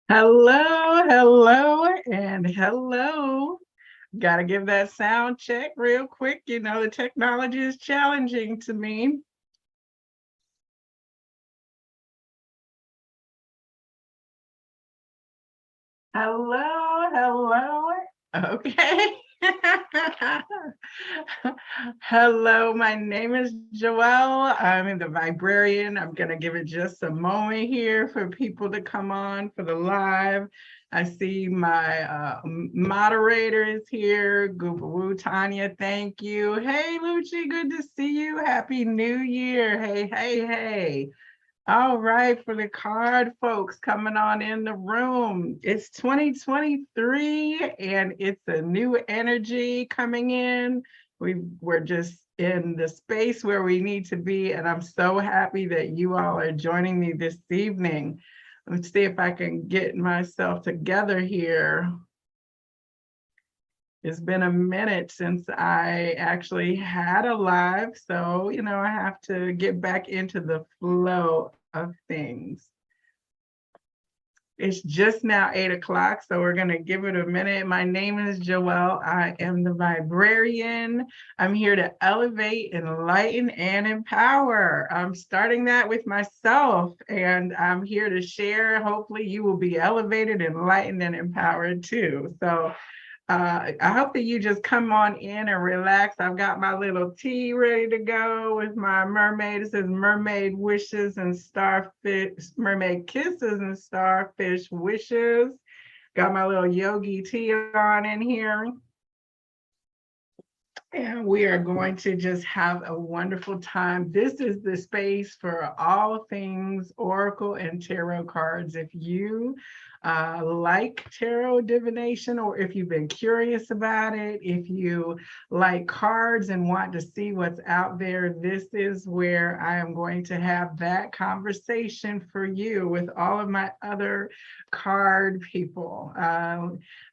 Hello, hello, and hello. Got to give that sound check real quick. You know, the technology is challenging to me. Hello, hello. Okay. Hello, my name is Joelle. I'm in the Viberarian. I'm going to give it just a moment here for people to come on for the live. I see my moderator is here. Goobaroo Tanya, thank you. Hey, Lucci, good to see you. Happy New Year. Hey, hey, hey. All right, for the card folks coming on in the room. It's 2023 and it's a new energy coming in. We're just in the space where we need to be, and I'm so happy that you all are joining me this evening. Let's see if I can get myself together here. It's been a minute since I actually had a live, so I have to get back into the flow of things. It's just now 8 o'clock, so we're going to give it a minute. My name is Joelle. I am the Viberarian. I'm here to elevate, enlighten, and empower. I'm starting that with myself, and I'm here to share. Hopefully, you will be elevated, enlightened, and empowered too. So I hope that you just come on in and relax. I've got my little tea ready to go with my mermaid. It says mermaid wishes and starfish, mermaid kisses and starfish wishes. Got my little yogi tea on in here. And we are going to just have a wonderful time. This is the space for all things Oracle and Tarot cards. If you like tarot divination, or if you've been curious about it, if you like cards and want to see what's out there, this is where I am going to have that conversation for you with all of my other card people. I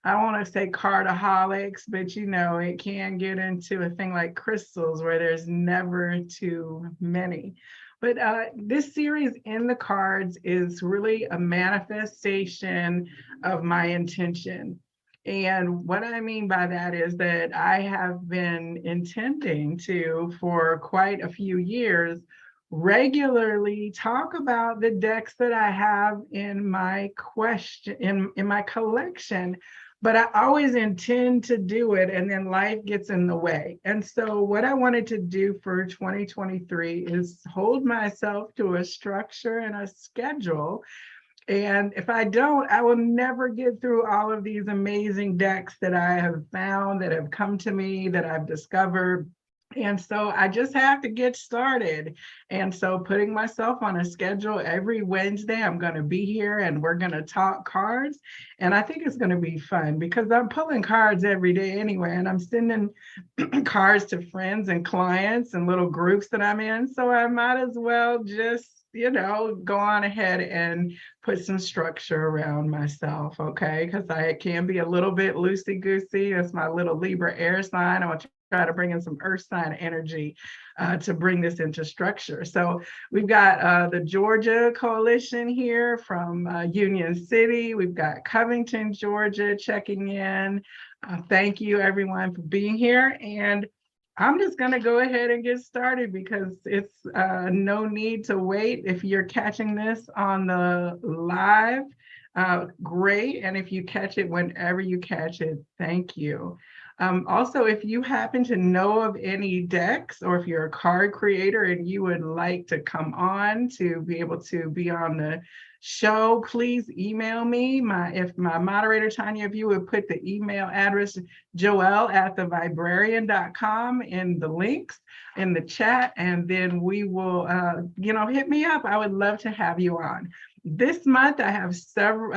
don't want to say cardaholics, but it can get into a thing like crystals where there's never too many. But this series in the cards is really a manifestation of my intention. And what I mean by that is that I have been intending to, for quite a few years, regularly talk about the decks that I have in my in my collection, but I always intend to do it and then life gets in the way. And so what I wanted to do for 2023 is hold myself to a structure and a schedule. And if I don't, I will never get through all of these amazing decks that I have found, that have come to me, that I've discovered. And so I just have to get started. And so putting myself on a schedule every Wednesday, I'm going to be here and we're going to talk cards. And I think it's going to be fun because I'm pulling cards every day anyway. And I'm sending cards to friends and clients and little groups that I'm in. So I might as well just go on ahead and put some structure around myself, okay? Because I can be a little bit loosey-goosey. That's my little Libra air sign. I want to try to bring in some earth sign energy to bring this into structure. So we've got the Georgia Coalition here from Union City. We've got Covington, Georgia checking in. Thank you everyone for being here. And I'm just going to go ahead and get started because it's no need to wait. If you're catching this on the live, great. And if you catch it whenever you catch it, thank you. Also, if you happen to know of any decks, or if you're a card creator and you would like to come on to be able to be on the show, please email me. If my moderator, Tanya, if you would put the email address joelle@theviberarian.com in the links in the chat, and then we will, hit me up. I would love to have you on. This month, I have several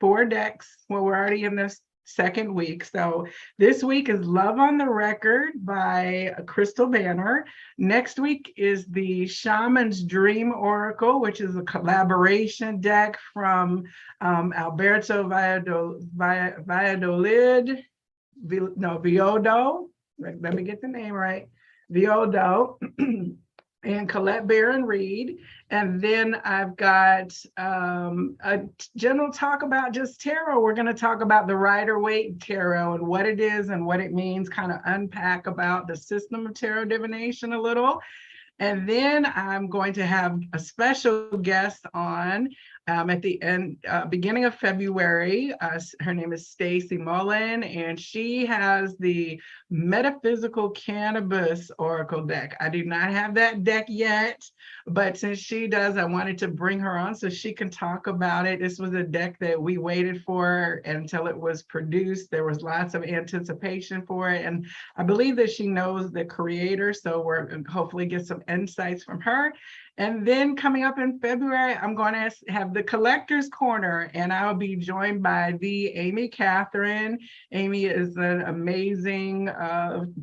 four decks. Well, we're already in this second week. So this week is Love on the Record by Krystal Banner. Next week is the Shaman's Dream Oracle, which is a collaboration deck from Alberto Valladolid, Viodo. Let me get the name right. Viodo. and Colette Barron Reed. And then I've got a general talk about just tarot. We're going to talk about the Rider-Waite tarot and what it is and what it means, kind of unpack about the system of tarot divination a little. And then I'm going to have a special guest on at the beginning of February. Her name is Stacy Mullen, and she has the Metaphysical Cannabis Oracle deck. I do not have that deck yet, but since she does, I wanted to bring her on so she can talk about it. This was a deck that we waited for until it was produced. There was lots of anticipation for it, and I believe that she knows the creator, so we're going to hopefully get some insights from her. And then coming up in February, I'm going to have the Collector's Corner, and I'll be joined by the Amy Catherine. Amy is an amazing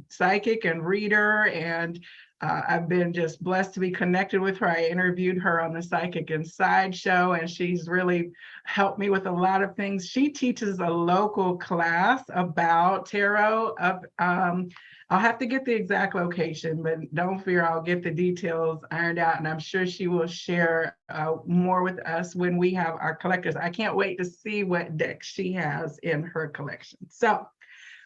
psychic and reader, and I've been just blessed to be connected with her. I interviewed her on the Psychic Inside show, and she's really helped me with a lot of things. She teaches a local class about tarot. I'll have to get the exact location, but don't fear, I'll get the details ironed out, and I'm sure she will share more with us when we have our collectors. I can't wait to see what decks she has in her collection. So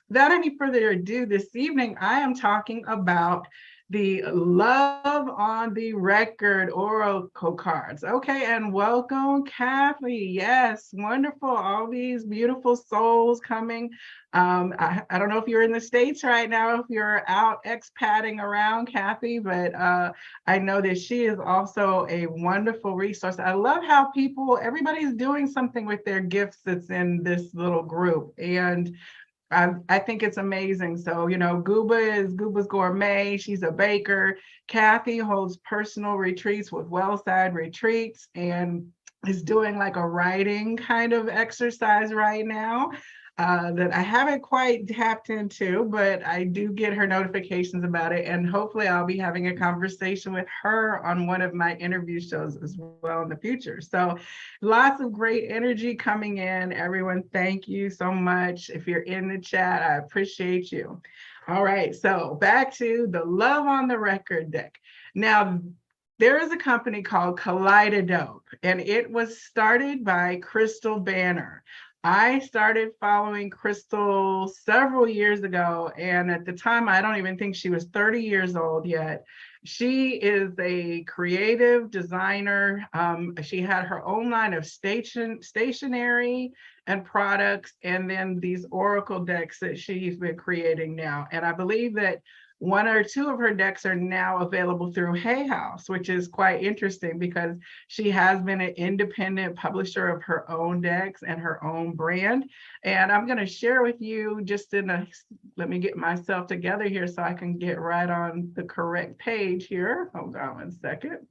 without any further ado, this evening, I am talking about the Love on the Record Oracle cards. Okay, and welcome, Kathy. Yes, wonderful. All these beautiful souls coming. I don't know if you're in the States right now, if you're out expatting around, Kathy, but I know that she is also a wonderful resource. I love how everybody's doing something with their gifts that's in this little group. And I think it's amazing. So, Gooba's Gourmet. She's a baker. Kathy holds personal retreats with Wellside Retreats and is doing like a writing kind of exercise right now that I haven't quite tapped into, but I do get her notifications about it. And hopefully I'll be having a conversation with her on one of my interview shows as well in the future. So lots of great energy coming in. Everyone, thank you so much. If you're in the chat, I appreciate you. All right, so back to the Love on the Record deck. Now, there is a company called Kaleidadope, and it was started by Krystal Banner. I started following Krystal several years ago, and at the time, I don't even think she was 30 years old yet. She is a creative designer. She had her own line of stationery and products, and then these oracle decks that she's been creating now. And I believe that one or two of her decks are now available through Hay House, which is quite interesting because she has been an independent publisher of her own decks and her own brand. And I'm going to share with you let me get myself together here so I can get right on the correct page here. Hold on one second.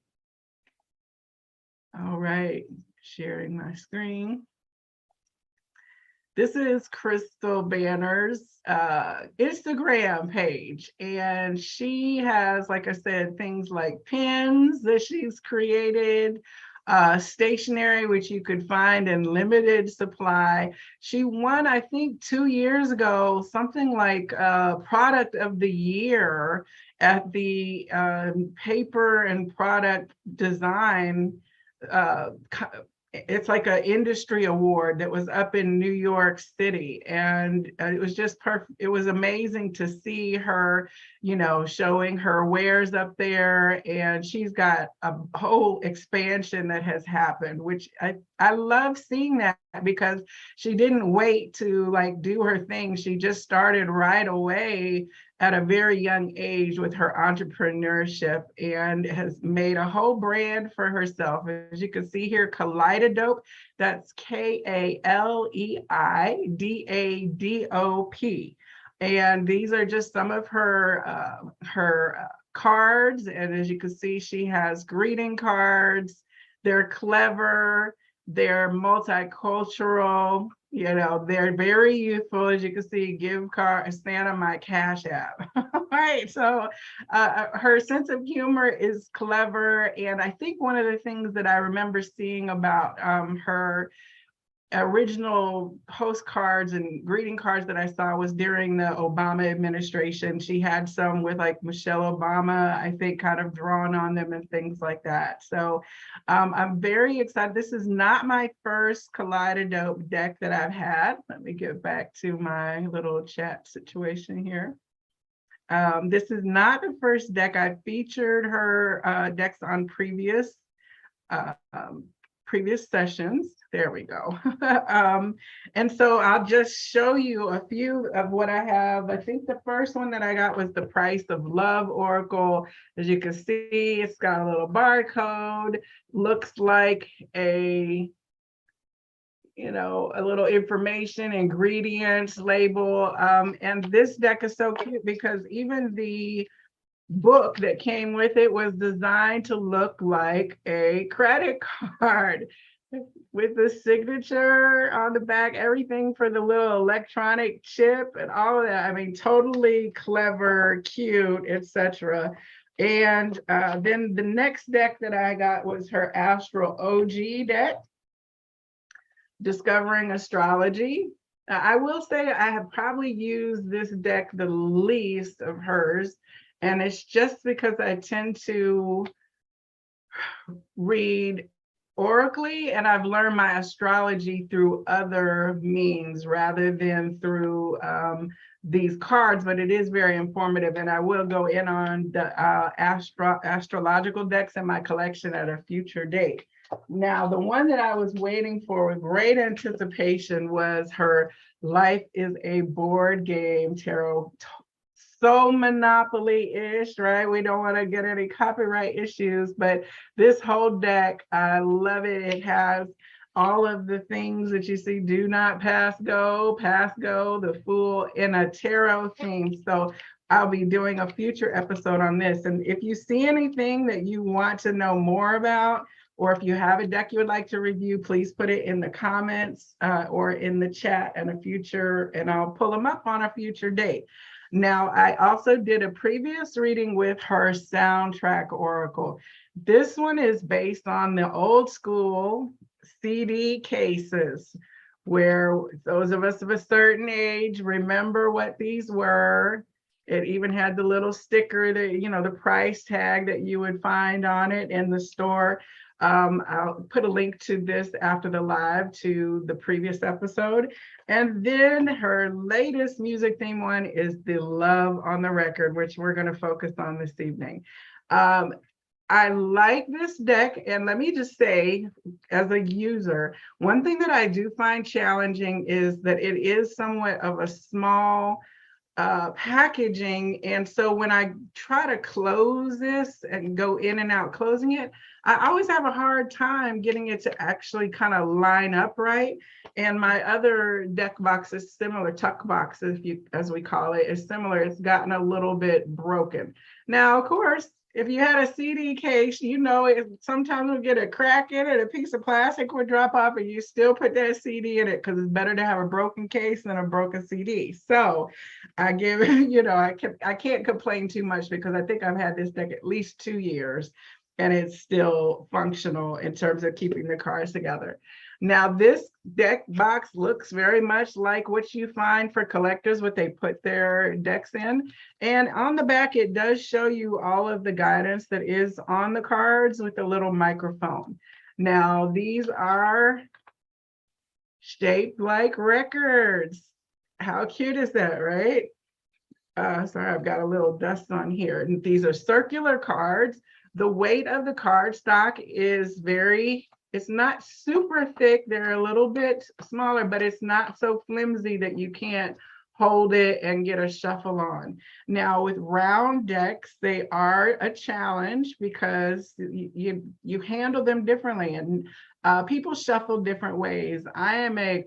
All right, sharing my screen. This is Krystal Banner's Instagram page, and she has, like I said, things like pins that she's created, stationery, which you could find in limited supply. She won, I think, 2 years ago, something like Product of the Year at the Paper and Product Design it's like an industry award that was up in New York City. And it was just perfect. It was amazing to see her, showing her wares up there. And she's got a whole expansion that has happened, which I love seeing that because she didn't wait to do her thing. She just started right away at a very young age with her entrepreneurship and has made a whole brand for herself. As you can see here, Kaleidadope, that's Kaleidadope. And these are just some of her cards. And as you can see, she has greeting cards. They're clever, they're multicultural, they're very youthful. As you can see, give Santa my Cash App. All right, so her sense of humor is clever. And I think one of the things that I remember seeing about her original postcards and greeting cards that I saw was during the Obama administration. She had some with like Michelle Obama, I think, kind of drawn on them and things like that. So I'm very excited. This is not my first Kaleidadope deck that I've had. Let me get back to my little chat situation here. This is not the first deck. I featured her decks on previous previous sessions. There we go. And so I'll just show you a few of what I have. I think the first one that I got was the Price of Love Oracle. As you can see, it's got a little barcode, looks like a, you know, a little information, ingredients label. And this deck is so cute because even the book that came with it was designed to look like a credit card with the signature on the back, everything for the little electronic chip and all of that. I mean, totally clever, cute, etc. And then the next deck that I got was her Astral OG deck, Discovering Astrology. I will say I have probably used this deck the least of hers, and it's just because I tend to read oracally, and I've learned my astrology through other means rather than through these cards, but it is very informative, and I will go in on the astrological decks in my collection at a future date. Now, the one that I was waiting for with great anticipation was her Life is a Board Game tarot. So Monopoly-ish, right? We don't want to get any copyright issues, but this whole deck, I love it. It has all of the things that you see: do not pass go, the Fool, in a tarot theme. So I'll be doing a future episode on this. And if you see anything that you want to know more about, or if you have a deck you would like to review, please put it in the comments or in the chat in a future, and I'll pull them up on a future date. Now, I also did a previous reading with her Soundtrack Oracle. This one is based on the old school CD cases, where those of us of a certain age remember what these were. It even had the little sticker that, you know, the price tag that you would find on it in the store. I'll put a link to this after the live to the previous episode. And then her latest music theme one is the Love on the Record, which we're going to focus on this evening. I like this deck, and let me just say, as a user, one thing that I do find challenging is that it is somewhat of a small packaging, and so when I try to close this and go in and out closing it, I always have a hard time getting it to actually kind of line up right. And my other deck box is similar, tuck box, as we call it, is similar. It's gotten a little bit broken. Now, of course, if you had a CD case, you know, it sometimes we'll get a crack in it, a piece of plastic would drop off, and you still put that CD in it because it's better to have a broken case than a broken CD. So I give, you know, I can't complain too much because I think I've had this deck at least 2 years and it's still functional in terms of keeping the cards together. Now, this deck box looks very much like what you find for collectors, what they put their decks in. And on the back, it does show you all of the guidance that is on the cards with a little microphone. Now, these are shaped like records. How cute is that, right? Sorry, I've got a little dust on here. And these are circular cards. The weight of the card stock is it's not super thick. They're a little bit smaller, but it's not so flimsy that you can't hold it and get a shuffle on. Now, with round decks, they are a challenge because you handle them differently, and people shuffle different ways. I am a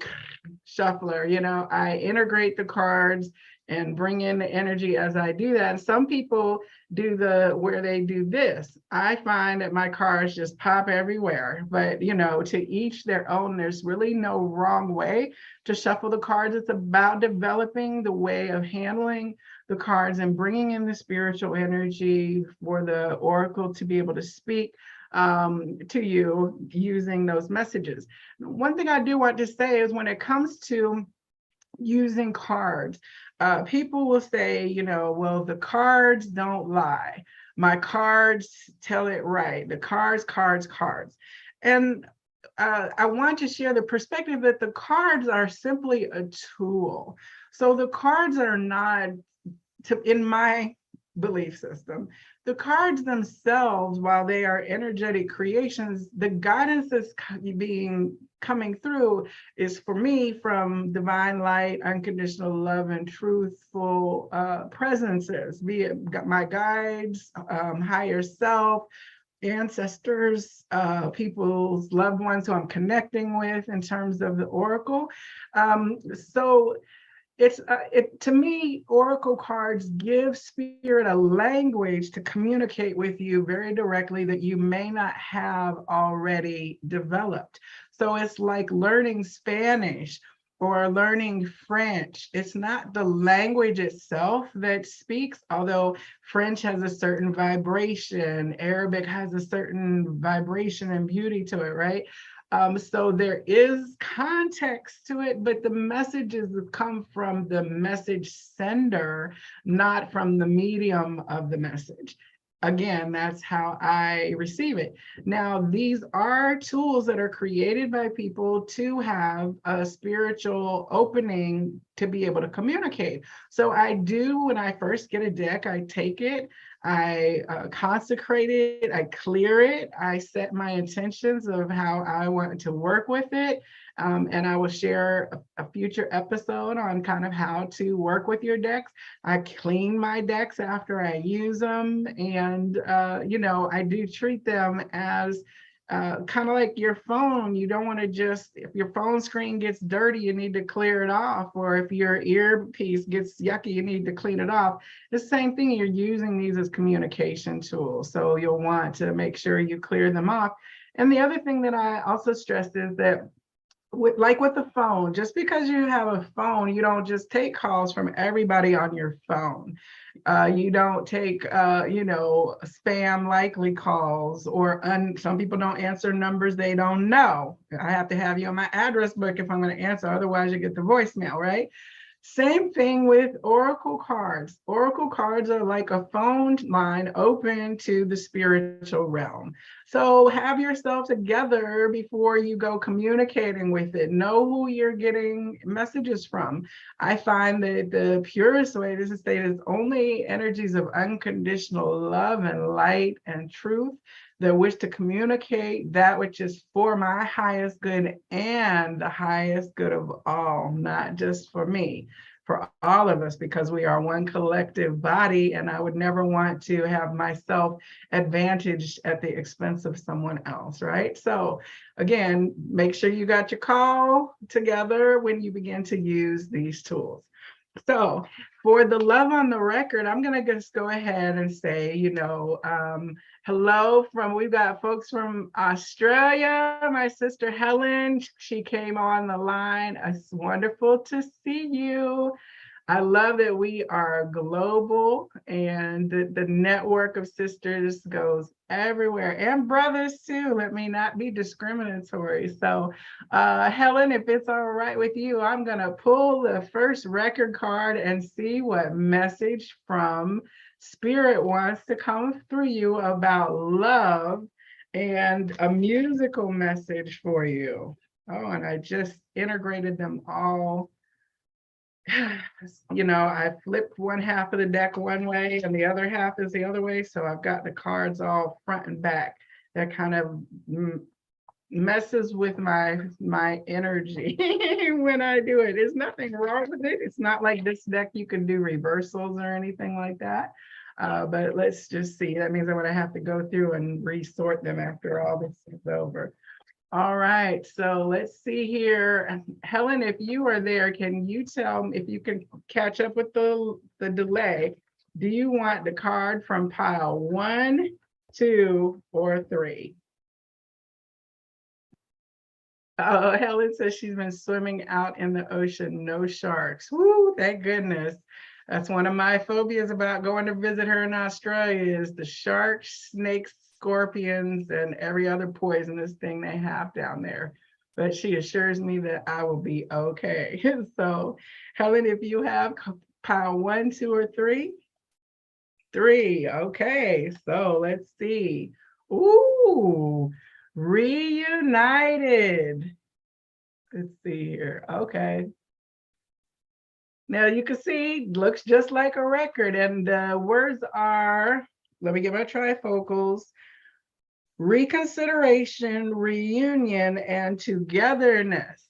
shuffler, you know, I integrate the cards and bring in the energy as I do that. And some people do where they do this. I find that my cards just pop everywhere, but you know, to each their own. There's really no wrong way to shuffle the cards. It's about developing the way of handling the cards and bringing in the spiritual energy for the oracle to be able to speak to you using those messages. One thing I do want to say is when it comes to using cards, people will say, you know, well, the cards don't lie. My cards tell it right. The cards. And I want to share the perspective that the cards are simply a tool. So the cards are not, in my belief system, the cards themselves, while they are energetic creations, the guidance that's coming through is, for me, from divine light, unconditional love, and truthful presences, be it my guides, higher self, ancestors, people's loved ones who I'm connecting with in terms of the oracle. So it's to me, oracle cards give spirit a language to communicate with you very directly that you may not have already developed. So it's like learning Spanish or learning French. It's not the language itself that speaks, although French has a certain vibration, Arabic has a certain vibration and beauty to it, right? So there is context to it, but the messages come from the message sender, not from the medium of the message. Again, that's how I receive it. Now, these are tools that are created by people to have a spiritual opening to be able to communicate. So I do, when I first get a deck, I take it, I consecrate it, I clear it, I set my intentions of how I want to work with it. And I will share a future episode on kind of how to work with your decks. I clean my decks after I use them. And, you know, I do treat them as kind of like your phone. You don't want to just, if your phone screen gets dirty, you need to clear it off. Or if your earpiece gets yucky, you need to clean it off. The same thing, you're using these as communication tools. So you'll want to make sure you clear them off. And the other thing that I also stress is that with the phone, just because you have a phone, you don't just take calls from everybody on your phone. You don't take, you know, spam likely calls, or some people don't answer numbers they don't know. I have to have you on my address book if I'm going to answer, otherwise you get the voicemail, right? Same thing with oracle cards. Oracle cards are like a phone line open to the spiritual realm. So have yourself together before you go communicating with it. Know who you're getting messages from. I find that the purest way to say it is only energies of unconditional love and light and truth that wish to communicate that which is for my highest good and the highest good of all, not just for me, for all of us, because we are one collective body, and I would never want to have myself advantaged at the expense of someone else, right? So again, make sure you got your call together when you begin to use these tools. So for the love on the record, I'm going to just go ahead and say, you know, hello we've got folks from Australia. My sister Helen, she came on the line. It's wonderful to see you. I love that we are global, and the network of sisters goes everywhere, and brothers too. Let me not be discriminatory. So Helen, if it's all right with you, I'm going to pull the first record card and see what message from Spirit wants to come through you about love, and a musical message for you. Oh, and I just integrated them all. You know, I flipped one half of the deck one way and the other half is the other way. So I've got the cards all front and back. That kind of messes with my energy when I do it. There's nothing wrong with it. It's not like this deck you can do reversals or anything like that. But let's just see. That means I'm going to have to go through and resort them after all this is over. All right, so let's see here. Helen, if you are there, can you tell me if you can catch up with the delay? Do you want the card from pile 1, 2, or 3? Oh, Helen says she's been swimming out in the ocean, no sharks. Woo, thank goodness. That's one of my phobias about going to visit her in Australia is the sharks, snakes, scorpions, and every other poisonous thing they have down there. But she assures me that I will be okay. So, Helen, if you have pile 1, 2, or 3, 3. Okay, so let's see. Ooh, reunited. Let's see here. Okay. Now you can see, looks just like a record, and the words are, let me get my trifocals, reconsideration, reunion, and togetherness.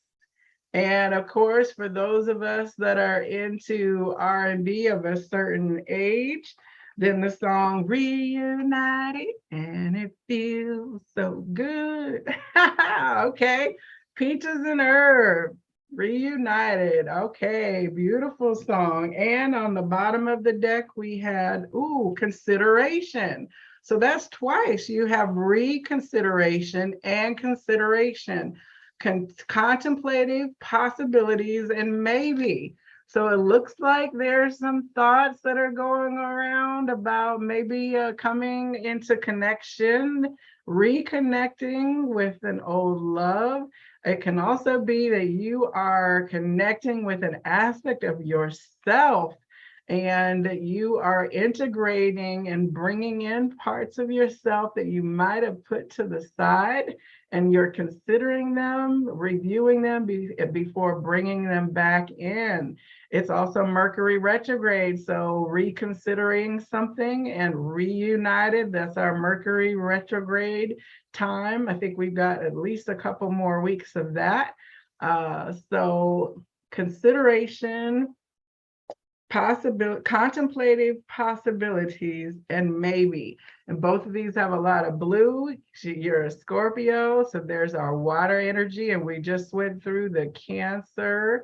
And of course, for those of us that are into R&B of a certain age, then the song Reunited and It Feels So Good. Okay, Peaches and Herb, Reunited. Okay, beautiful song. And on the bottom of the deck, we had, ooh, Consideration. So that's twice. You have reconsideration and consideration. Contemplative possibilities and maybe. So it looks like there's some thoughts that are going around about maybe coming into connection, reconnecting with an old love. It can also be that you are connecting with an aspect of yourself and you are integrating and bringing in parts of yourself that you might have put to the side, and you're considering them, reviewing them before bringing them back in. It's also Mercury retrograde, so reconsidering something and reunited, that's our Mercury retrograde time. I think we've got at least a couple more weeks of that. So consideration, contemplative possibilities, and maybe. And both of these have a lot of blue. You're a Scorpio, so there's our water energy, and we just went through the Cancer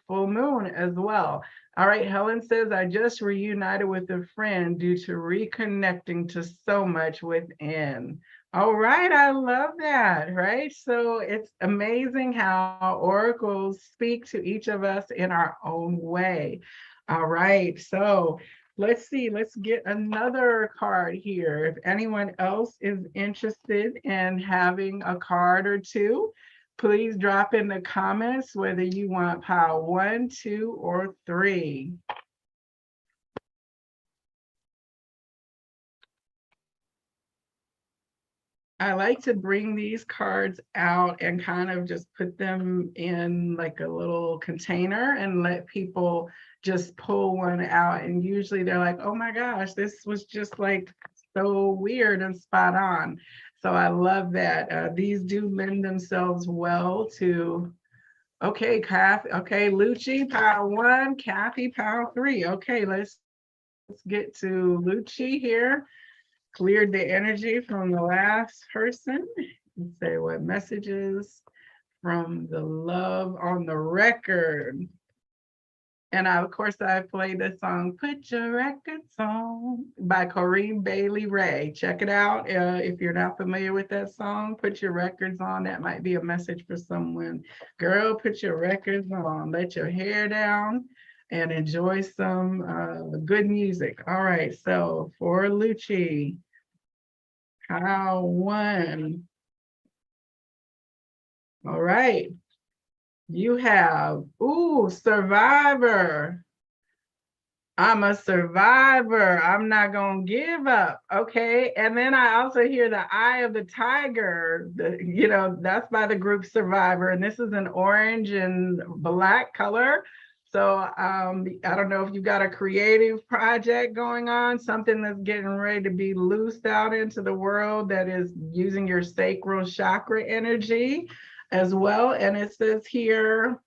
full moon as well. All right, Helen says, I just reunited with a friend due to reconnecting to so much within. All right, I love that, right? So it's amazing how oracles speak to each of us in our own way. All right, so let's see, let's get another card here. If anyone else is interested in having a card or two, please drop in the comments whether you want pile 1, 2, or 3. I like to bring these cards out and kind of just put them in like a little container and let people just pull one out. And usually they're like, oh my gosh, this was just like so weird and spot on. So I love that. These do lend themselves well to, okay, Kathy, okay, Lucci, pile 1, Kathy, pile 3. Okay, let's get to Lucci here. Cleared the energy from the last person and say what messages from the love on the record. And of course, I played the song Put Your Records On by Corinne Bailey Rae. Check it out. If you're not familiar with that song, Put Your Records On. That might be a message for someone. Girl, put your records on. Let your hair down and enjoy some good music. All right, so for Lucci, pile 1. All right, you have, ooh, survivor. I'm a survivor. I'm not gonna give up. Okay. And then I also hear the eye of the tiger. That's by the group Survivor. And this is an orange and black color. So I don't know if you've got a creative project going on, something that's getting ready to be loosed out into the world that is using your sacral chakra energy as well. And it says here,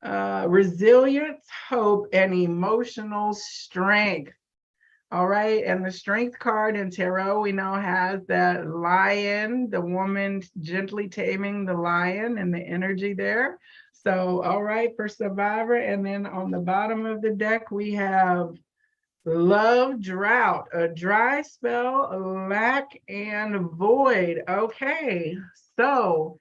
resilience, hope, and emotional strength. All right, and the strength card in tarot we know has that lion, the woman gently taming the lion and the energy there. So, all right, for survivor. And then on the bottom of the deck, we have love, drought, a dry spell, lack, and void. Okay, so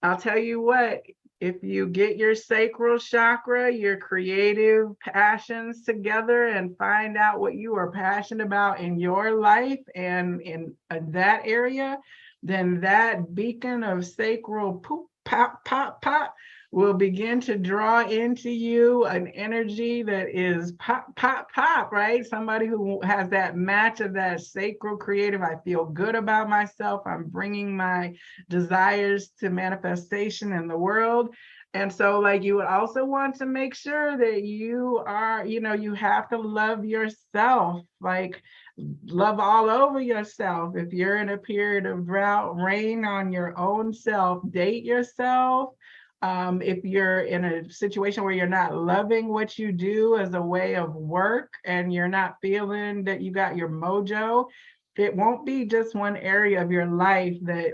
I'll tell you what, if you get your sacral chakra, your creative passions together and find out what you are passionate about in your life and in that area, then that beacon of sacral poop, pop, pop, pop will begin to draw into you an energy that is pop, pop, pop, right? Somebody who has that match of that sacral creative. I feel good about myself. I'm bringing my desires to manifestation in the world. And so, like, you would also want to make sure that you are, you have to love yourself, like love all over yourself. If you're in a period of drought, rain on your own self, date yourself. If you're in a situation where you're not loving what you do as a way of work and you're not feeling that you got your mojo, it won't be just one area of your life that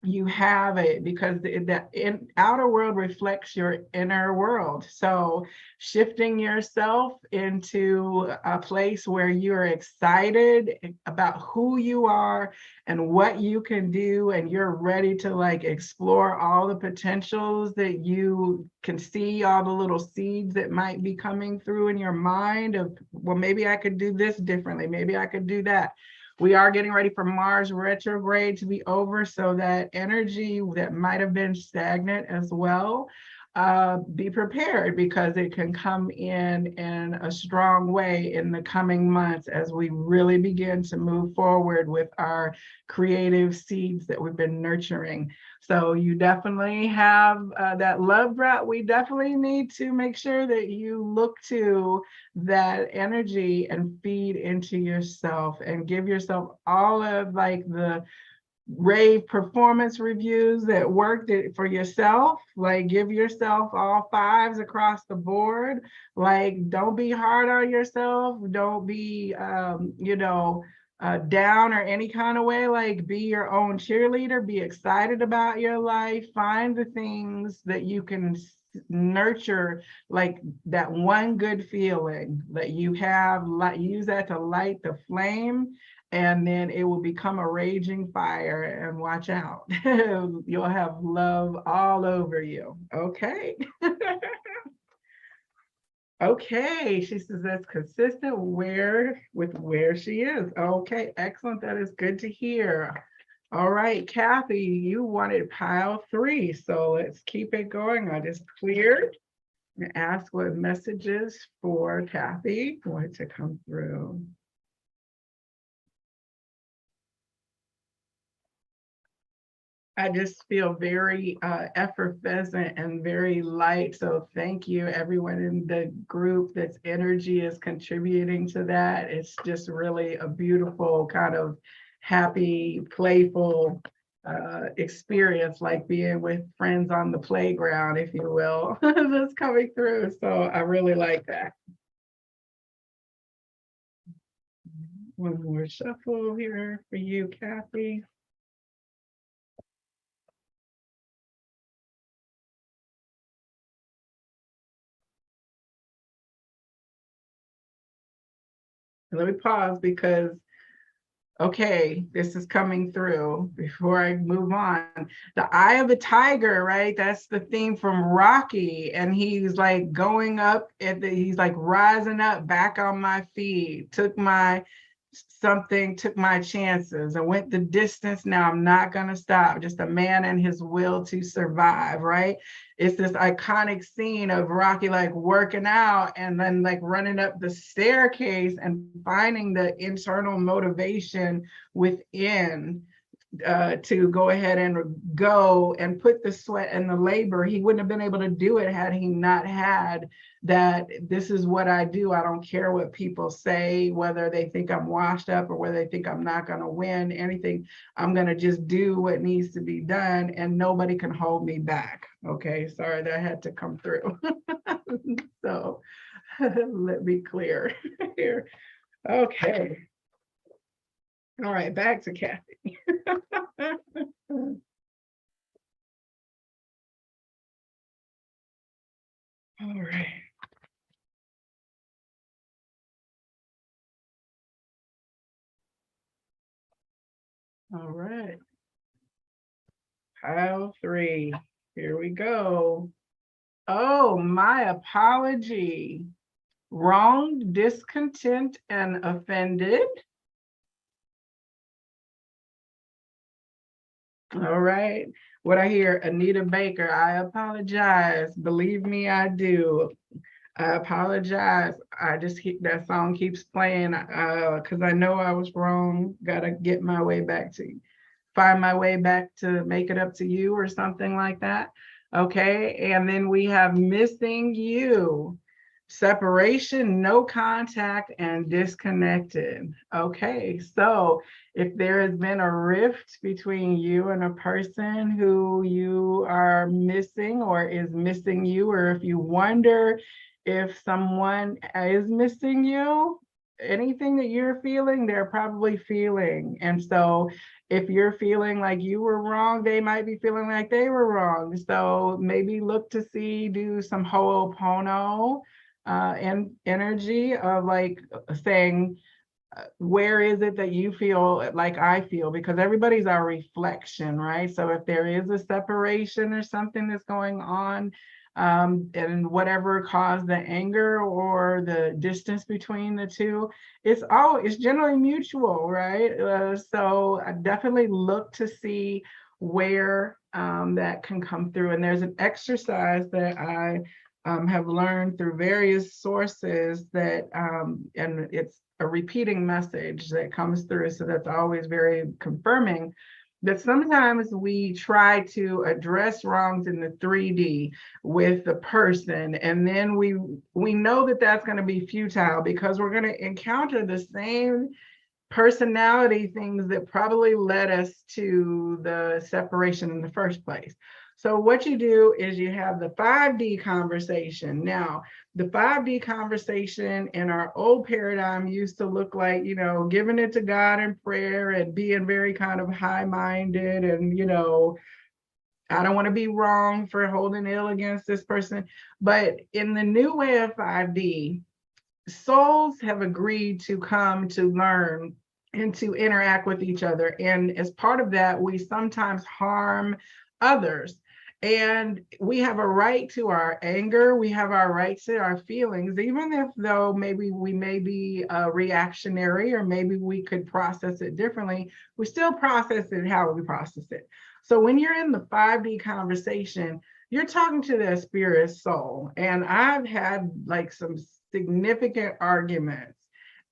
you have it, because the outer world reflects your inner world. So shifting yourself into a place where you're excited about who you are and what you can do, and you're ready to like explore all the potentials that you can see, all the little seeds that might be coming through in your mind of, well, maybe I could do this differently, maybe I could do that. We are getting ready for Mars retrograde to be over, so that energy that might have been stagnant as well, be prepared, because it can come in a strong way in the coming months as we really begin to move forward with our creative seeds that we've been nurturing. So you definitely have that love drought. We definitely need to make sure that you look to that energy and feed into yourself and give yourself all of like the rave performance reviews that worked it for yourself. Like give yourself all fives across the board. Like don't be hard on yourself. Don't be down or any kind of way. Like be your own cheerleader, be excited about your life, find the things that you can nurture, like that one good feeling that you have, use that to light the flame, and then it will become a raging fire, and watch out. You'll have love all over you. Okay. Okay, she says that's consistent with where she is. Okay, excellent. That is good to hear. All right, Kathy, you wanted pile 3, so let's keep it going. I just cleared and ask what messages for Kathy want to come through. I just feel very effervescent and very light. So thank you, everyone in the group that's energy is contributing to that. It's just really a beautiful kind of happy, playful experience, like being with friends on the playground, if you will, that's coming through. So I really like that. One more shuffle here for you, Kathy. Let me pause because, okay, this is coming through before I move on. The eye of the tiger, right? That's the theme from Rocky. And he's like going up he's like rising up back on my feet, took my chances. I went the distance. Now I'm not going to stop. Just a man and his will to survive, right? It's this iconic scene of Rocky like working out and then like running up the staircase and finding the internal motivation within to go ahead and go and put the sweat and the labor. He wouldn't have been able to do it had he not had that. This is what I do. I don't care what people say, whether they think I'm washed up or whether they think I'm not going to win anything. I'm going to just do what needs to be done, and nobody can hold me back. Okay, sorry, that had to come through. So let me clear here. Okay. All right, back to Kathy. All right. All right. Pile 3. Here we go. Oh, my apology. Wronged, discontent, and offended. All right. What I hear, Anita Baker, I apologize. Believe me, I do. I apologize. I just keep that song keeps playing because I know I was wrong. Gotta get my way back to find my way back to make it up to you or something like that. Okay. And then we have missing you, separation, no contact, and disconnected. Okay. So if there has been a rift between you and a person who you are missing or is missing you, or if you wonder if someone is missing you, anything that you're feeling, they're probably feeling. And so if you're feeling like you were wrong, they might be feeling like they were wrong. So maybe look to see, do some Ho'opono and energy of like saying, where is it that you feel like I feel? Because everybody's our reflection, right? So if there is a separation or something that's going on, and whatever caused the anger or the distance between the two, it's generally mutual, right? So I definitely look to see where that can come through. And there's an exercise that I have learned through various sources that, and it's a repeating message that comes through. So that's always very confirming that sometimes we try to address wrongs in the 3D with the person, and then we know that that's going to be futile because we're going to encounter the same personality things that probably led us to the separation in the first place. So what you do is you have the 5D conversation. Now, the 5D conversation in our old paradigm used to look like, giving it to God in prayer and being very kind of high-minded and, I don't want to be wrong for holding ill against this person. But in the new way of 5D, souls have agreed to come to learn and to interact with each other. And as part of that, we sometimes harm others. And we have a right to our anger. We have our right to our feelings, even if though maybe we may be reactionary or maybe we could process it differently, we still process it how we process it. So when you're in the 5D conversation, you're talking to their spirit soul. And I've had like some significant arguments.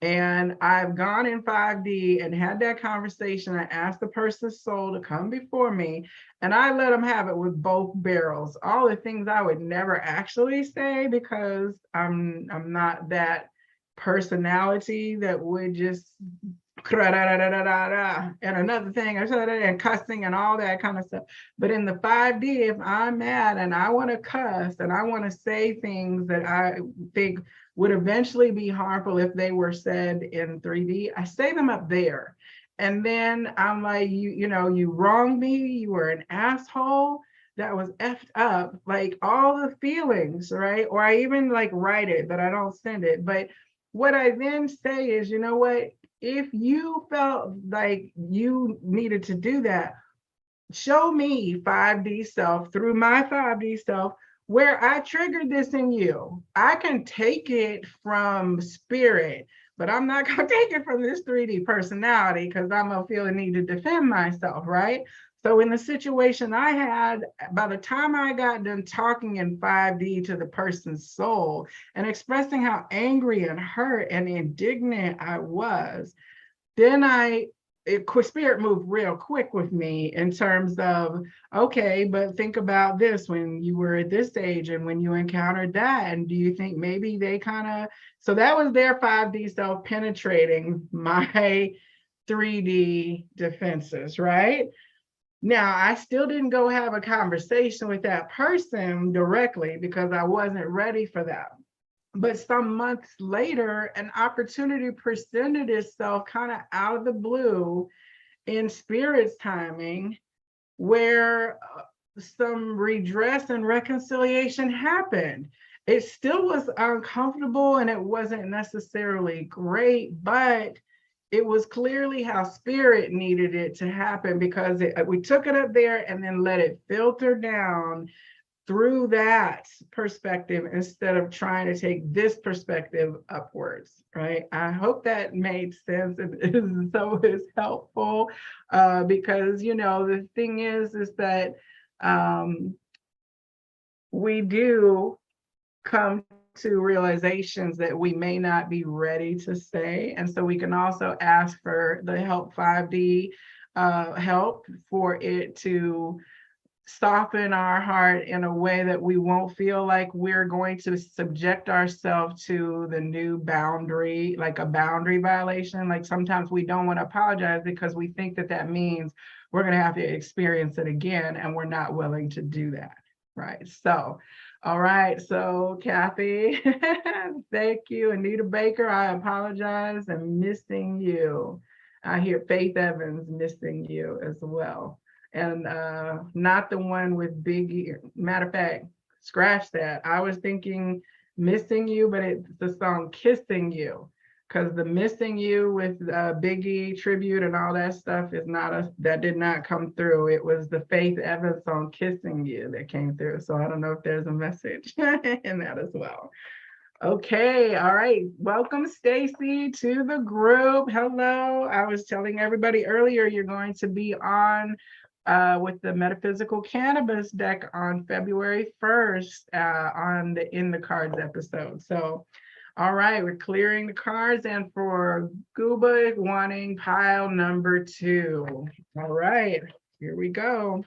And I've gone in 5D and had that conversation. I asked the person's soul to come before me, and I let them have it with both barrels. All the things I would never actually say because I'm not that personality that would just and another thing and cussing and all that kind of stuff. But in the 5D, if I'm mad and I want to cuss and I want to say things that I think would eventually be harmful if they were said in 3D, I say them up there. And then I'm like, you wronged me, you were an asshole, that was effed up, like all the feelings, right? Or I even like write it, but I don't send it. But what I then say is, you know what? If you felt like you needed to do that, show me 5D self through my 5D self where I triggered this in you. I can take it from spirit, but I'm not going to take it from this 3D personality because I'm going to feel the need to defend myself, right? So in the situation I had, by the time I got done talking in 5D to the person's soul and expressing how angry and hurt and indignant I was, then spirit moved real quick with me in terms of, okay, but think about this when you were at this age and when you encountered that. And do you think maybe they so that was their 5D self penetrating my 3D defenses, right? Now, I still didn't go have a conversation with that person directly because I wasn't ready for that. But some months later, an opportunity presented itself kind of out of the blue in spirit's timing, where some redress and reconciliation happened. It still was uncomfortable and it wasn't necessarily great, but it was clearly how spirit needed it to happen because we took it up there and then let it filter down through that perspective instead of trying to take this perspective upwards, right? I hope that made sense and so is helpful, because, you know, the thing is that we do come to realizations that we may not be ready to say. And so we can also ask for the help 5D help for it to soften our heart in a way that we won't feel like we're going to subject ourselves to the new boundary, like a boundary violation. Like sometimes we don't want to apologize because we think that that means we're going to have to experience it again, and we're not willing to do that, right? So, all right, so Kathy, thank you. Anita Baker, I apologize. I'm missing you. I hear Faith Evans missing you as well. And not the one with big ear. Matter of fact, scratch that. I was thinking Missing You, but it's the song Kissing You, because the Missing You with Biggie tribute and all that stuff is not that did not come through. It was the Faith Evans song Kissing You that came through. So I don't know if there's a message in that as well. Okay, all right. Welcome, Stacy, to the group. Hello. I was telling everybody earlier you're going to be on with the Metaphysical Cannabis deck on February 1st on the In the Cards episode. So, all right, we're clearing the cards, and for Guba wanting pile number 2. All right, here we go.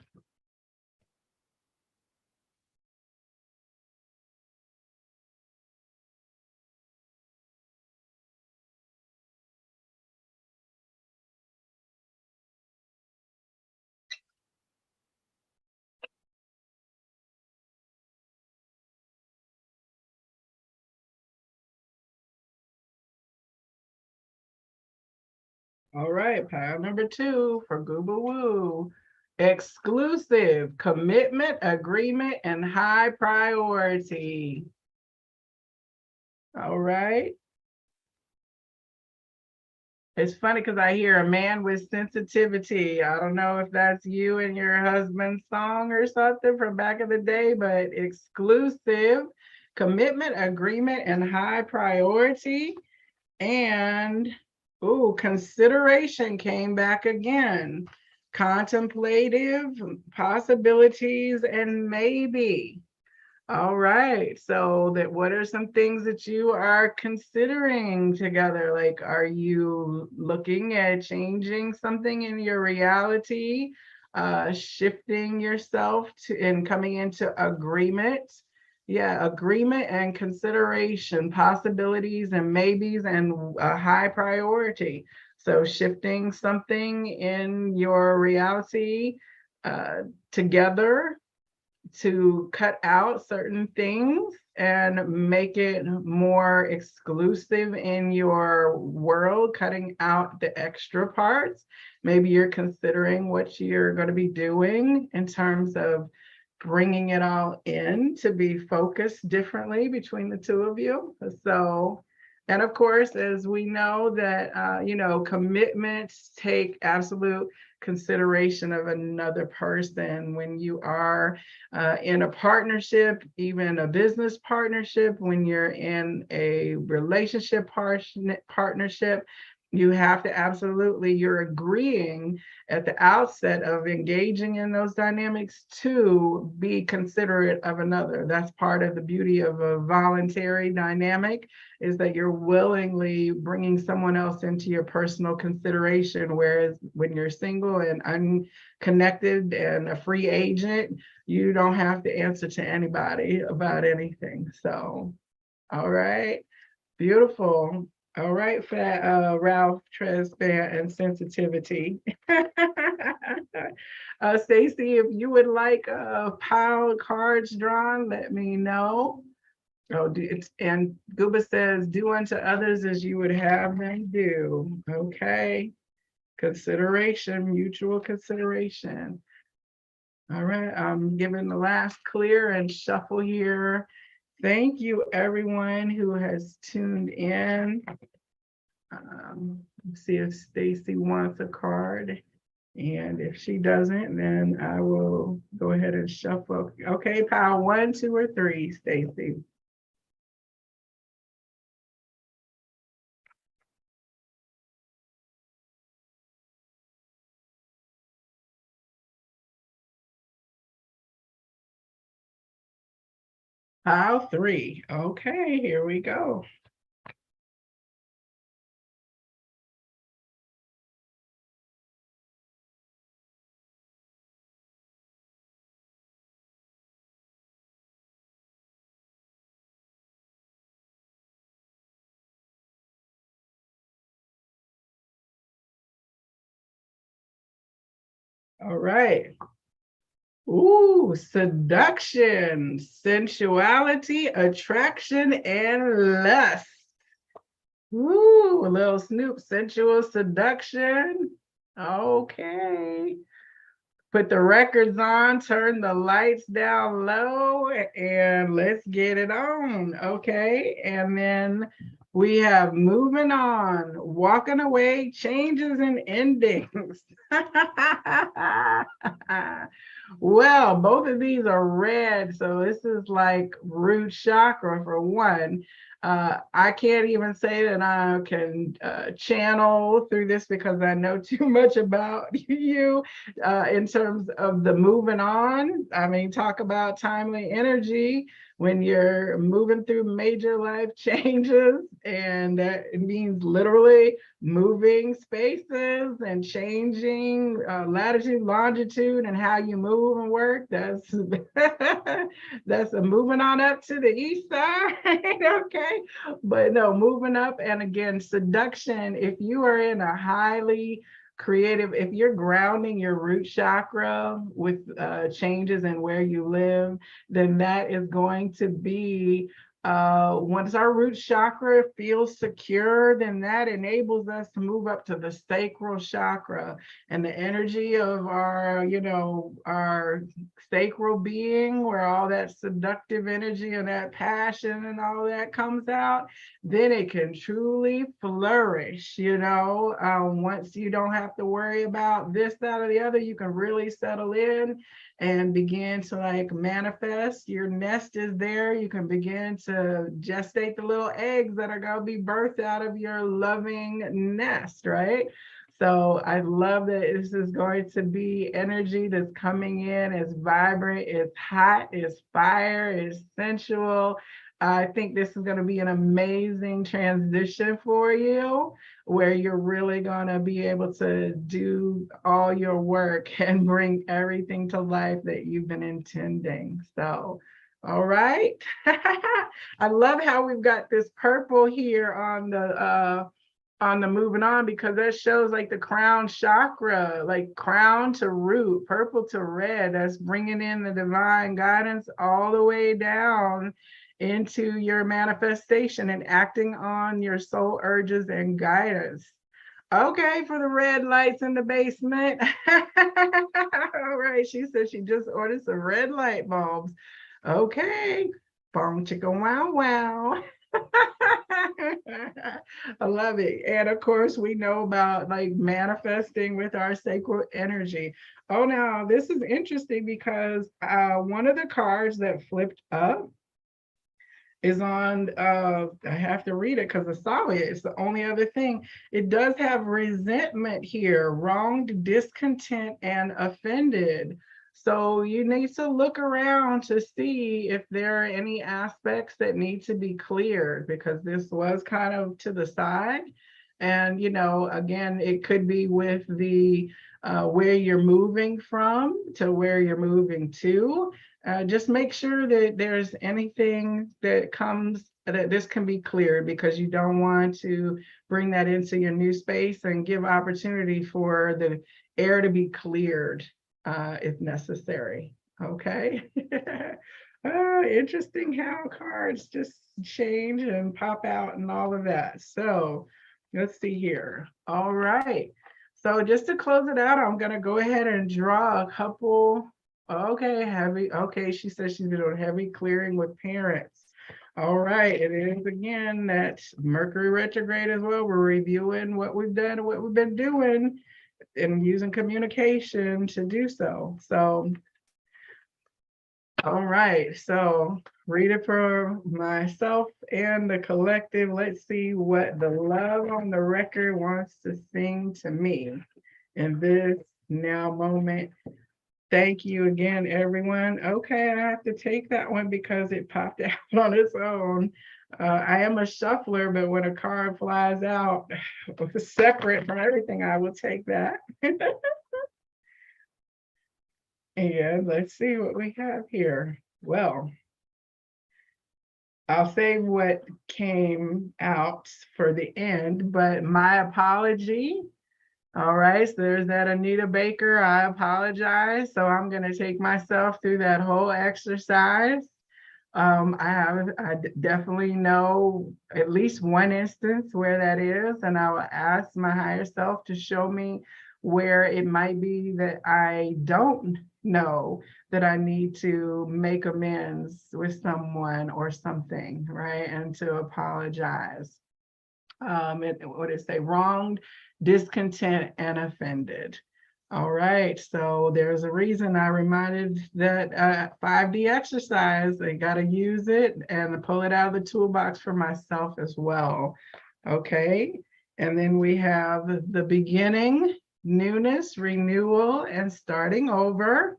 All right, pile number 2 for Gooba Woo. Exclusive, commitment, agreement, and high priority. All right. It's funny because I hear a man with sensitivity. I don't know if that's you and your husband's song or something from back in the day, but exclusive, commitment, agreement, and high priority. And consideration came back again. Contemplative, possibilities, and maybe. All right. So what are some things that you are considering together? Like, are you looking at changing something in your reality, shifting yourself to and coming into agreement? Yeah, agreement and consideration, possibilities and maybes, and a high priority. So shifting something in your reality together to cut out certain things and make it more exclusive in your world, cutting out the extra parts. Maybe you're considering what you're going to be doing in terms of bringing it all in to be focused differently between the two of you. So, and of course, as we know that, commitments take absolute consideration of another person. When you are in a partnership, even a business partnership, when you're in a relationship partnership, you have to you're agreeing at the outset of engaging in those dynamics to be considerate of another. That's part of the beauty of a voluntary dynamic, is that you're willingly bringing someone else into your personal consideration. Whereas when you're single and unconnected and a free agent, you don't have to answer to anybody about anything. So, all right, beautiful. All right, Ralph Trespan and sensitivity. Stacy, if you would like a pile of cards drawn, let me know. And Guba says, do unto others as you would have them do. Okay. Consideration, mutual consideration. All right, I'm giving the last clear and shuffle here. Thank you, everyone who has tuned in. Let's see if Stacy wants a card. And if she doesn't, then I will go ahead and shuffle. Okay, pile 1, 2, or 3, Stacy. Pile 3. Okay, here we go. All right. Ooh, seduction, sensuality, attraction, and lust. Ooh, a little Snoop, sensual seduction. Okay. Put the records on, turn the lights down low, and let's get it on. Okay. And then we have moving on, walking away, changes and endings. Well, both of these are red, so this is like root chakra for one. I can't even say that I can channel through this because I know too much about you in terms of the moving on. I mean, talk about timely energy when you're moving through major life changes, and that it means literally moving spaces and changing latitude, longitude, and how you move and work. That's that's a moving on up to the east side. Okay, but no, moving up. And again, seduction, if you are in a highly creative, if you're grounding your root chakra with changes in where you live, then that is going to be once our root chakra feels secure, then that enables us to move up to the sacral chakra, and the energy of our, you know, our sacral being, where all that seductive energy and that passion and all that comes out, then it can truly flourish, you know. Once you don't have to worry about this, that, or the other, you can really settle in and begin to like manifest. Your nest is there. You can begin to gestate the little eggs that are going to be birthed out of your loving nest, right? So I love that this is going to be energy that's coming in. It's vibrant, it's hot, it's fire, it's sensual. I think this is going to be an amazing transition for you, where you're really going to be able to do all your work and bring everything to life that you've been intending. So, all right. I love how we've got this purple here on the moving on, because that shows like the crown chakra, like crown to root, purple to red. That's bringing in the divine guidance all the way down into your manifestation and acting on your soul urges and guidance. Okay, for the red lights in the basement. All right, she said she just ordered some red light bulbs. Okay, boom, chicka, wow, wow. I love it. And of course, we know about like manifesting with our sacral energy. Oh, now this is interesting because one of the cards that flipped up is on, I have to read it because I saw it. It's the only other thing. It does have resentment here, wronged, discontent, and offended. So you need to look around to see if there are any aspects that need to be cleared, because this was kind of to the side. And, you know, again, it could be with the where you're moving from to where you're moving to. Just make sure that there's anything that comes, that this can be cleared, because you don't want to bring that into your new space, and give opportunity for the air to be cleared if necessary. Okay. Interesting how cards just change and pop out and all of that. So let's see here. All right. So just to close it out, I'm going to go ahead and draw a couple. Okay, heavy. Okay, she says she's doing heavy clearing with parents. All right, it is again that Mercury retrograde as well. We're reviewing what we've done and what we've been doing. and using communication to do so. So, all right. So read it for myself and the collective. Let's see what the love on the record wants to sing to me in this now moment. Thank you again, everyone. Okay, I have to take that one because it popped out on its own. I am a shuffler, but when a card flies out separate from everything, I will take that. And let's see what we have here. Well, I'll save what came out for the end, but my apology. All right, so there's that Anita Baker. I apologize. So I'm going to take myself through that whole exercise. I definitely know at least one instance where that is, and I will ask my higher self to show me where it might be that I don't know that I need to make amends with someone or something, right? And to apologize. What did it say? Wronged, discontent, and offended. All right, so there's a reason I reminded that 5D exercise, I got to use it and pull it out of the toolbox for myself as well. Okay, and then we have the beginning, newness, renewal, and starting over.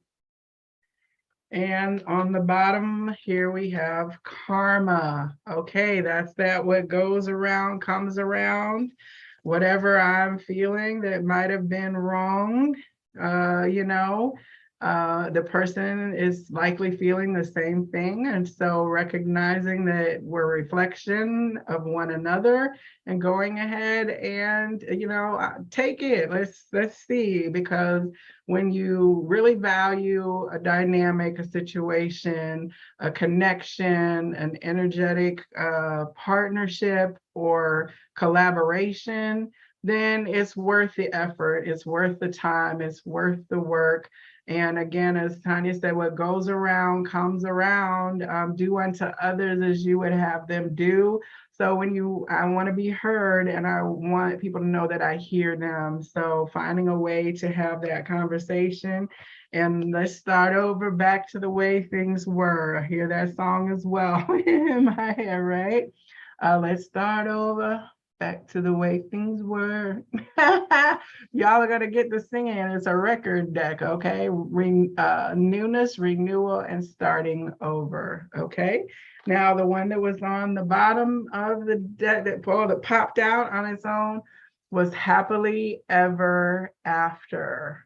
And on the bottom here we have karma. Okay, that's that what goes around comes around. Whatever I'm feeling that might have been wrong, the person is likely feeling the same thing. And so recognizing that we're a reflection of one another and going ahead and, take it. Let's see, because when you really value a dynamic, a situation, a connection, an energetic partnership or collaboration, then it's worth the effort, it's worth the time, it's worth the work. And again, as Tanya said, what goes around comes around. Do unto others as you would have them do. So I want to be heard and I want people to know that I hear them. So finding a way to have that conversation. And let's start over back to the way things were. I hear that song as well in my head, right? Let's start over back to the way things were. Y'all are gonna get the singing. It's a record deck, okay? Newness, renewal, and starting over, okay? Now, the one that was on the bottom of the deck that popped out on its own was happily ever after.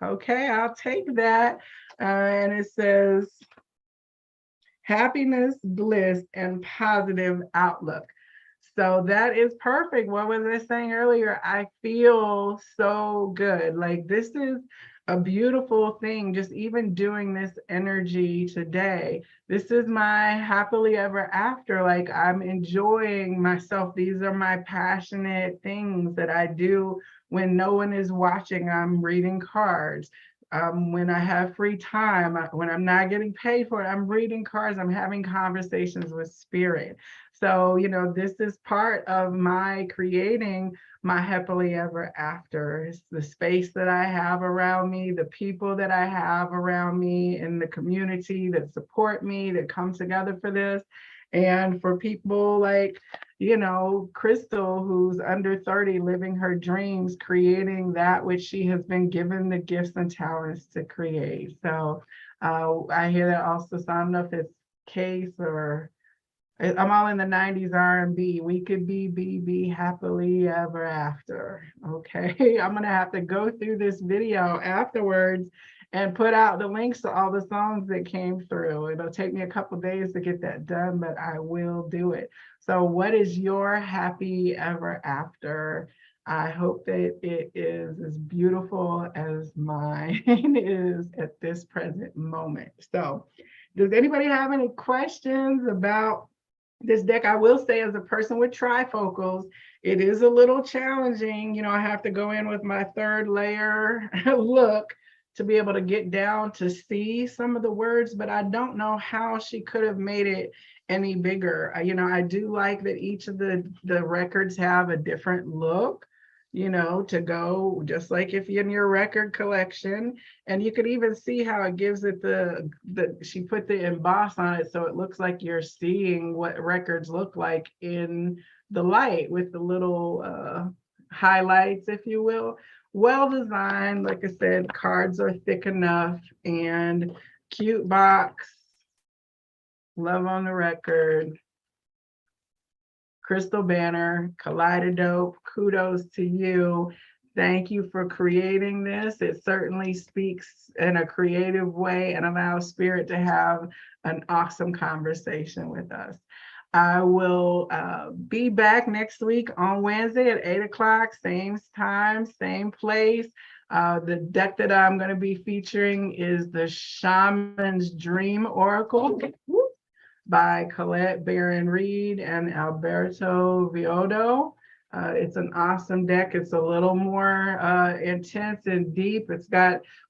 Okay, I'll take that. And it says happiness, bliss, and positive outlook. So that is perfect. What was I saying earlier? I feel so good. Like this is a beautiful thing, just even doing this energy today. This is my happily ever after. Like I'm enjoying myself. These are my passionate things that I do when no one is watching. I'm reading cards. When I have free time, when I'm not getting paid for it, I'm reading cards, I'm having conversations with spirit. So, this is part of my creating my happily ever after. It's the space that I have around me, the people that I have around me in the community that support me, that come together for this. And for people like, Krystal, who's under 30, living her dreams, creating that which she has been given the gifts and talents to create. So I hear that also. So I don't know if it's Case or I'm all in the 90s R&B. We could be happily ever after. Okay, I'm gonna have to go through this video afterwards and put out the links to all the songs that came through. It'll take me a couple days to get that done, but I will do it. So what is your happy ever after? I hope that it is as beautiful as mine is at this present moment. So does anybody have any questions about this deck? I will say, as a person with trifocals, it is a little challenging. I have to go in with my third layer look to be able to get down to see some of the words, but I don't know how she could have made it any bigger. I do like that each of the records have a different look. to go, just like if you're in your record collection. And you could even see how it gives it she put the emboss on it so it looks like you're seeing what records look like in the light with the little highlights, if you will. Well designed. Like I said, cards are thick enough, and cute box. Love on the record. Krystal Banner, Kaleidadope, kudos to you. Thank you for creating this. It certainly speaks in a creative way and allows Spirit to have an awesome conversation with us. I will be back next week on Wednesday at 8 o'clock, same time, same place. The deck that I'm going to be featuring is the Shaman's Dream Oracle by Colette Baron Reed and Alberto Viodo. It's an awesome deck. It's a little more intense and deep.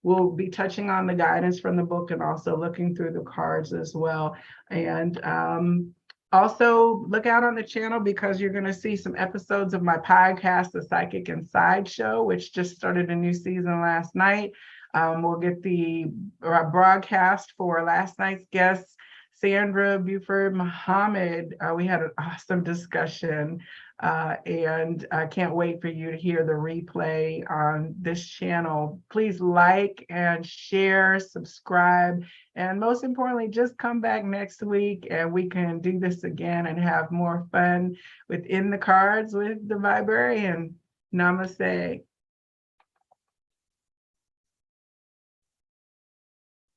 We'll be touching on the guidance from the book and also looking through the cards as well. And also look out on the channel because you're going to see some episodes of my podcast, The Psychic Inside Show, which just started a new season last night. We'll get the broadcast for last night's guests, Sandra Buford Muhammad. We had an awesome discussion, and I can't wait for you to hear the replay on this channel. Please like and share, subscribe, and most importantly, just come back next week and we can do this again and have more fun within the cards with the Viberarian. Namaste.